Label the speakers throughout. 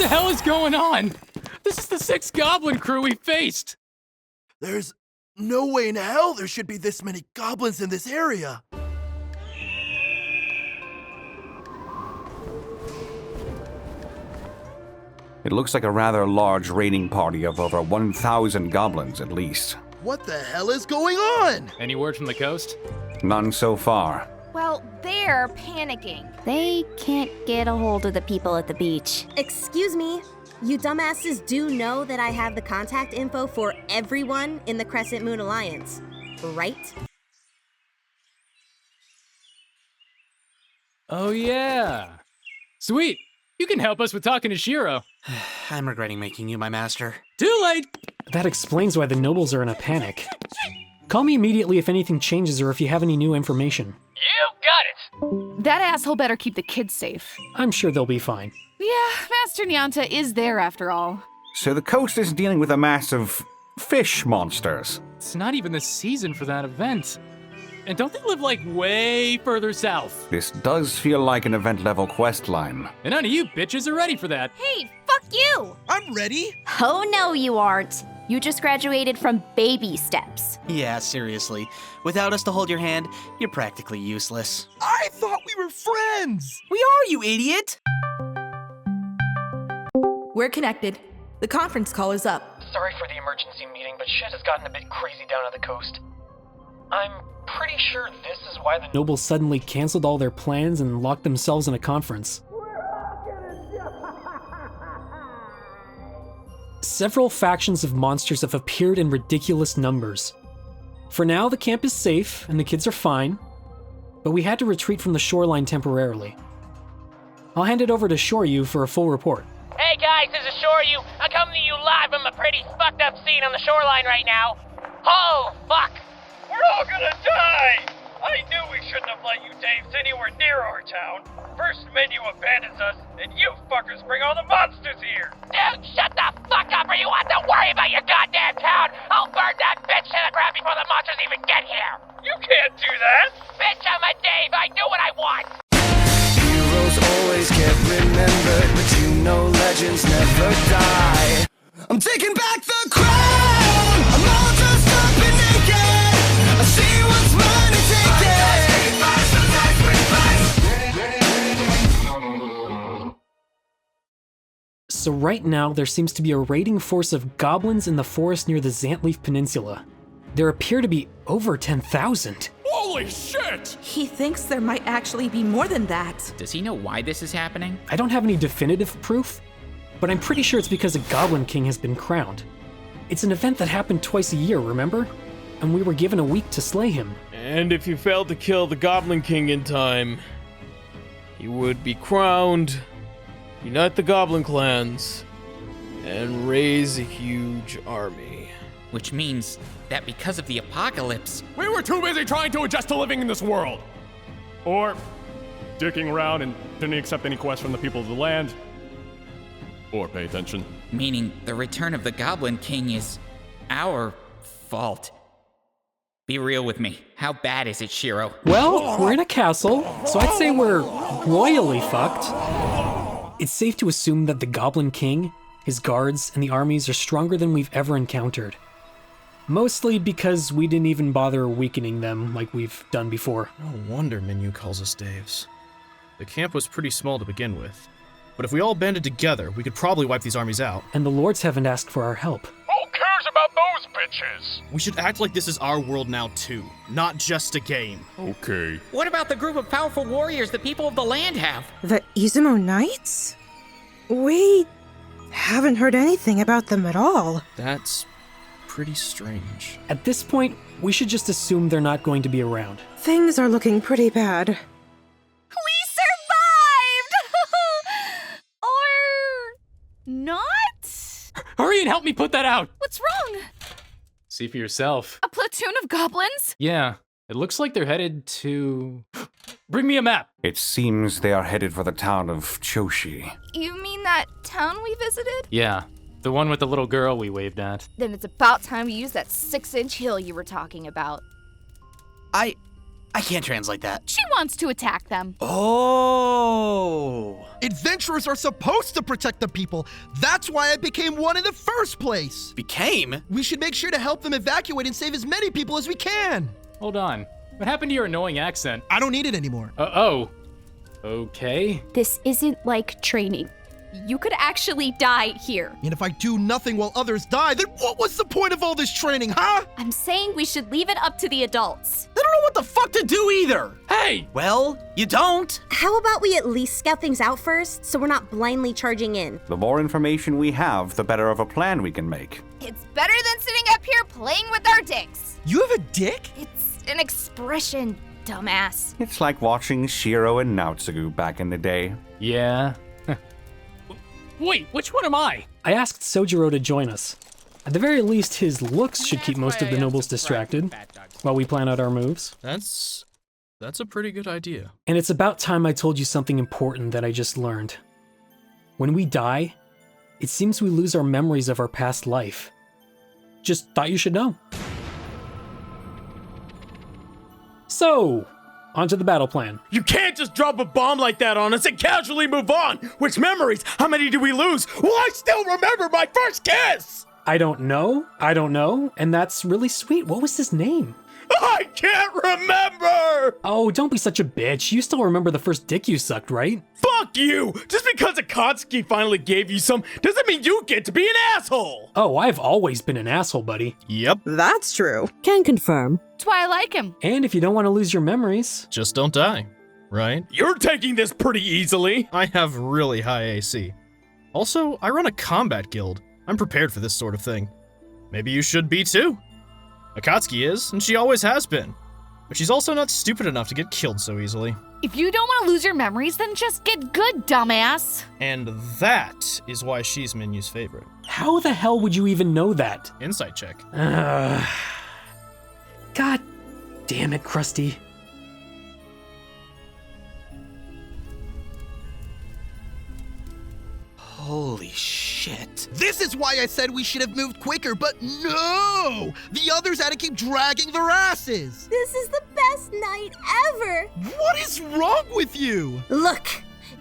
Speaker 1: the hell is going on? This is the 6th goblin crew we faced!
Speaker 2: There's no way in hell there should be this many goblins in this area.
Speaker 3: It looks like a rather large raiding party of over 1,000 goblins at least.
Speaker 2: What the hell is going on?
Speaker 1: Any word from the coast?
Speaker 3: None so far.
Speaker 4: Well, they're panicking.
Speaker 5: They can't get a hold of the people at the beach.
Speaker 6: Excuse me, you dumbasses do know that I have the contact info for everyone in the Crescent Moon Alliance, right?
Speaker 1: Oh yeah. Sweet. You can help us with talking to Shiroe.
Speaker 7: I'm regretting making you my master.
Speaker 1: Too late!
Speaker 8: That explains why the nobles are in a panic. Call me immediately if anything changes or if you have any new information.
Speaker 9: You got it!
Speaker 4: That asshole better keep the kids safe.
Speaker 8: I'm sure they'll be fine.
Speaker 4: Yeah, Master Nyanta is there after all.
Speaker 3: So the coast is dealing with a mass of fish monsters.
Speaker 1: It's not even the season for that event. And don't they live like way further south?
Speaker 3: This does feel like an event-level quest line.
Speaker 1: And none of you bitches are ready for that.
Speaker 4: Hey, fuck you!
Speaker 2: I'm ready.
Speaker 5: Oh no, you aren't. You just graduated from baby steps.
Speaker 7: Yeah, seriously. Without us to hold your hand, you're practically useless.
Speaker 2: I thought we were friends.
Speaker 7: We are, you idiot!
Speaker 10: We're connected. The conference call is up.
Speaker 9: Sorry for the emergency meeting, but shit has gotten a bit crazy down at the coast. I'm pretty sure this is why the
Speaker 8: Nobles suddenly canceled all their plans and locked themselves in a conference. Several factions of monsters have appeared in ridiculous numbers. For now, the camp is safe and the kids are fine, but we had to retreat from the shoreline temporarily. I'll hand it over to Shiroe for a full report.
Speaker 9: Hey guys, this is Shiroe. I'm coming to you live from a pretty fucked up scene on the shoreline right now. Oh, fuck! We're all gonna die! I knew we shouldn't have let you Daves anywhere near our town. First menu abandons us, and you fuckers bring all the monsters here! Dude, shut the fuck up or you want to worry about your goddamn town! I'll burn that bitch to the ground before the monsters even get here! You can't do that! Bitch, I'm a Dave, I do what I want!
Speaker 11: Heroes always get remembered, but you know legends never die. I'm taking back the crown! I'm all dressed up and naked! I see what's mine and take it!
Speaker 8: So right now, there seems to be a raiding force of goblins in the forest near the Zantleaf Peninsula. There appear to be over 10,000.
Speaker 1: Holy shit!
Speaker 10: He thinks there might actually be more than that.
Speaker 12: Does he know why this is happening?
Speaker 8: I don't have any definitive proof, but I'm pretty sure it's because a Goblin King has been crowned. It's an event that happened twice a year, remember? And we were given a week to slay him.
Speaker 13: And if you failed to kill the Goblin King in time, he would be crowned, unite the Goblin clans, and raise a huge army.
Speaker 12: Which means that because of the apocalypse,
Speaker 1: We were too busy trying to adjust to living in this world. Or dicking around and didn't accept any quests from the people of the land. Or pay attention.
Speaker 12: meaning the return of the Goblin King is our fault. Be real with me. How bad is it, Shiroe?
Speaker 8: Well, we're in a castle, so I'd say we're royally fucked. It's safe to assume that the Goblin King, his guards, and the armies are stronger than we've ever encountered. Mostly because we didn't even bother weakening them like we've done before.
Speaker 14: No wonder Minyu calls us Daves. The camp was pretty small to begin with, but if we all banded together, we could probably wipe these armies out.
Speaker 8: And the lords haven't asked for our help.
Speaker 9: Who cares about those bitches?
Speaker 14: We should act like this is our world now too, not just a game.
Speaker 1: Okay.
Speaker 12: What about the group of powerful warriors the people of the land have?
Speaker 15: The Izumo Knights? We haven't heard anything about them at all.
Speaker 14: That's pretty strange.
Speaker 8: At this point, we should just assume they're not going to be around.
Speaker 15: Things are looking pretty bad.
Speaker 4: We survived! Or not?
Speaker 1: Hurry and help me put that out!
Speaker 4: What's wrong?
Speaker 1: See for yourself.
Speaker 4: A platoon of goblins?
Speaker 1: Yeah, it looks like they're headed to... Bring me a map!
Speaker 3: It seems they are headed for the town of Choshi.
Speaker 4: You mean that town we visited?
Speaker 1: Yeah, the one with the little girl we waved at.
Speaker 4: Then it's about time we use that 6-inch hill you were talking about.
Speaker 7: I can't translate that.
Speaker 4: She wants to attack them.
Speaker 7: Oh!
Speaker 2: Adventurers are supposed to protect the people. That's why I became one in the first place.
Speaker 7: Became?
Speaker 2: We should make sure to help them evacuate and save as many people as we can.
Speaker 16: Hold on. What happened to your annoying accent?
Speaker 2: I don't need it anymore.
Speaker 16: Oh. Okay.
Speaker 5: This isn't like training. You could actually die here.
Speaker 2: And if I do nothing while others die, then what was the point of all this training, huh?
Speaker 5: I'm saying we should leave it up to the adults.
Speaker 7: They don't know what the fuck to do either.
Speaker 16: Hey!
Speaker 7: Well, you don't.
Speaker 6: How about we at least scout things out first, so we're not blindly charging in?
Speaker 3: The more information we have, the better of a plan we can make.
Speaker 4: It's better than sitting up here playing with our dicks.
Speaker 2: You have a dick?
Speaker 4: It's an expression, dumbass.
Speaker 3: It's like watching Shiroe and Naotsugu back in the day.
Speaker 16: Yeah. Wait, which one am I?
Speaker 8: I asked Sojiro to join us. At the very least, his looks should keep most of the nobles distracted while we plan out our moves.
Speaker 14: That's a pretty good idea.
Speaker 8: And it's about time I told you something important that I just learned. When we die, it seems we lose our memories of our past life. Just thought you should know. So, onto the battle plan.
Speaker 13: You can't just drop a bomb like that on us and casually move on! Which memories? How many do we lose? Well, I still remember my first kiss!
Speaker 8: I don't know, and that's really sweet. What was his name?
Speaker 13: I can't remember!
Speaker 8: Oh, don't be such a bitch. You still remember the first dick you sucked, right?
Speaker 13: Fuck you! Just because Akatsuki finally gave you some doesn't mean you get to be an asshole!
Speaker 8: Oh, I've always been an asshole, buddy.
Speaker 14: Yep.
Speaker 15: That's true.
Speaker 6: Can confirm.
Speaker 4: That's why I like him.
Speaker 8: And if you don't want to lose your memories...
Speaker 14: Just don't die, right?
Speaker 13: You're taking this pretty easily!
Speaker 14: I have really high AC. Also, I run a combat guild. I'm prepared for this sort of thing. Maybe you should be too. Akatsuki is, and she always has been. But she's also not stupid enough to get killed so easily.
Speaker 4: If you don't want to lose your memories, then just get good, dumbass.
Speaker 14: And that is why she's Minu's favorite.
Speaker 8: How the hell would you even know that?
Speaker 14: Insight check.
Speaker 8: God damn it, Krusty.
Speaker 7: Holy shit.
Speaker 2: This is why I said we should have moved quicker, but no! The others had to keep dragging their asses!
Speaker 6: This is the best night ever!
Speaker 2: What is wrong with you?
Speaker 6: Look,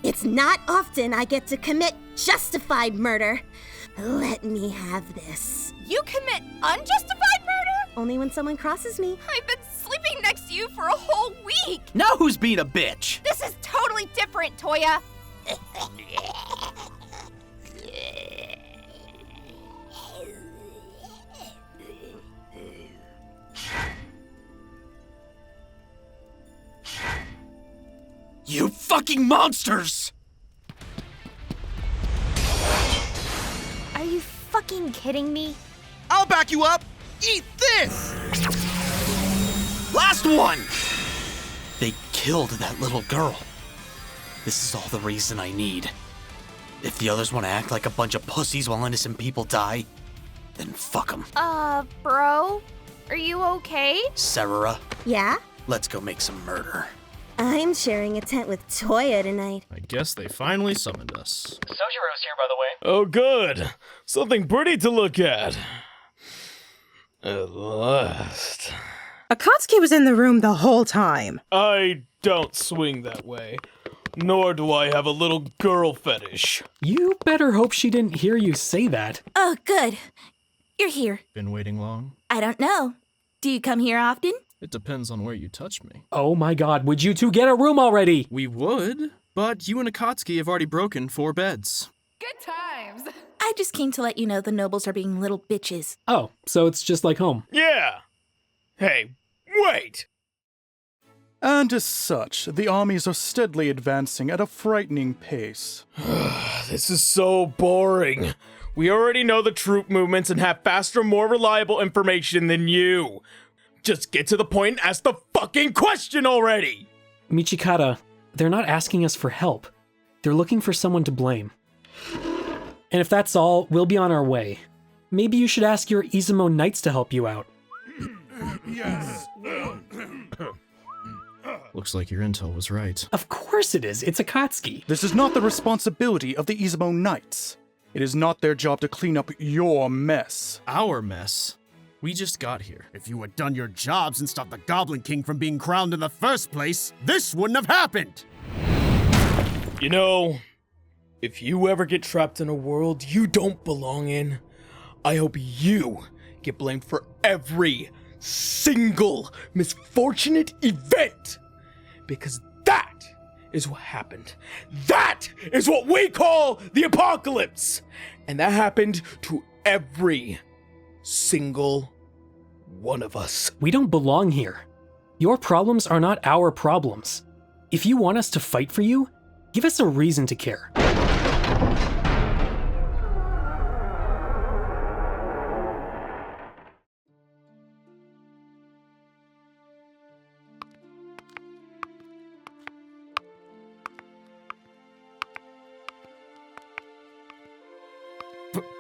Speaker 6: it's not often I get to commit justified murder. Let me have this.
Speaker 4: You commit unjustified murder?
Speaker 6: Only when someone crosses me.
Speaker 4: I've been sleeping next to you for a whole week.
Speaker 7: Now who's being a bitch?
Speaker 4: This is totally different, Tohya.
Speaker 7: You fucking monsters!
Speaker 4: Are you fucking kidding me?
Speaker 2: I'll back you up! Eat this!
Speaker 7: Last one! They killed that little girl. This is all the reason I need. If the others want to act like a bunch of pussies while innocent people die, then fuck them.
Speaker 4: Bro? Are you okay?
Speaker 7: Serara,
Speaker 6: Yeah?
Speaker 7: let's go make some murder.
Speaker 6: I'm sharing a tent with Tohya tonight.
Speaker 14: I guess they finally summoned us.
Speaker 9: Sojiro's here, by the way.
Speaker 13: Oh, good. Something pretty to look at. At last.
Speaker 15: Akatsuki was in the room the whole time.
Speaker 13: I don't swing that way. Nor do I have a little girl fetish.
Speaker 8: You better hope she didn't hear you say that.
Speaker 10: Oh, good. You're here.
Speaker 14: Been waiting long?
Speaker 10: I don't know. Do you come here often?
Speaker 14: It depends on where you touch me.
Speaker 8: Oh my god, would you two get a room already?
Speaker 14: We would, but you and Akatsuki have already broken 4 beds.
Speaker 10: Good times. I just came to let you know the nobles are being little bitches.
Speaker 8: Oh, so it's just like home.
Speaker 13: Yeah. Hey, wait!
Speaker 17: And as such, the armies are steadily advancing at a frightening pace.
Speaker 13: This is so boring. We already know the troop movements and have faster, more reliable information than you. Just get to the point and ask the fucking question already!
Speaker 8: Michikata, they're not asking us for help. They're looking for someone to blame. And if that's all, we'll be on our way. Maybe you should ask your Izumo Knights to help you out.
Speaker 17: Yes.
Speaker 14: Looks like your intel was right.
Speaker 8: Of course it is. It's Akatsuki.
Speaker 17: This is not the responsibility of the Izumo Knights. It is not their job to clean up your mess.
Speaker 14: Our mess? We just got here.
Speaker 18: If you had done your jobs and stopped the Goblin King from being crowned in the first place, this wouldn't have happened!
Speaker 13: You know, If you ever get trapped in a world you don't belong in, I hope you get blamed for every single misfortunate event. Because that is what happened. That is what we call the apocalypse. And that happened to every single one of us.
Speaker 8: We don't belong here. Your problems are not our problems. If you want us to fight for you, give us a reason to care.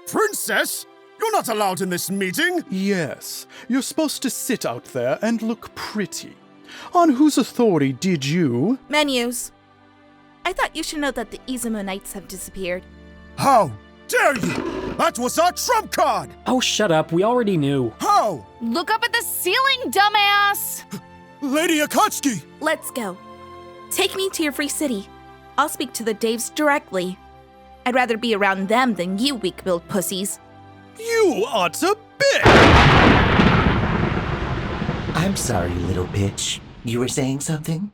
Speaker 18: Princess? You're not allowed in this meeting!
Speaker 17: Yes, you're supposed to sit out there and look pretty. On whose authority did you?
Speaker 10: Menus. I thought you should know that the Izumo Knights have disappeared.
Speaker 18: How dare you! That was our trump card!
Speaker 8: Oh, shut up. We already knew.
Speaker 18: How?
Speaker 4: Look up at the ceiling, dumbass!
Speaker 18: Lady Akatsuki!
Speaker 10: Let's go. Take me to your free city. I'll speak to the Daves directly. I'd rather be around them than you weak-willed pussies.
Speaker 17: You utter bitch!
Speaker 19: I'm sorry, little bitch. You were saying something?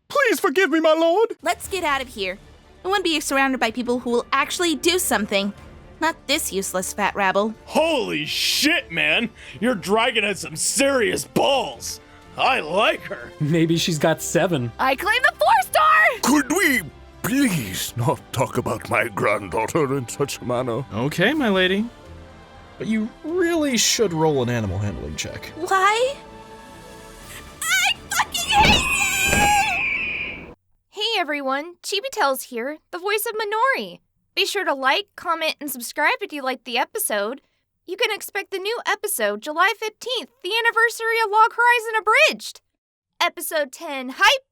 Speaker 17: Please forgive me, my lord!
Speaker 10: Let's get out of here. I want to be surrounded by people who will actually do something. Not this useless fat rabble.
Speaker 13: Holy shit, man! Your dragon has some serious balls! I like her!
Speaker 8: Maybe she's got 7.
Speaker 4: I claim the 4-star!
Speaker 20: Could we please not talk about my granddaughter in such a manner?
Speaker 14: Okay, my lady. But you really should roll an animal handling check.
Speaker 10: Why? I fucking hate you!
Speaker 4: Hey everyone, chibitails here, the voice of Minori. Be sure to like, comment, and subscribe if you liked the episode. You can expect the new episode July 15th, the anniversary of Log Horizon Abridged. Episode 10, hype!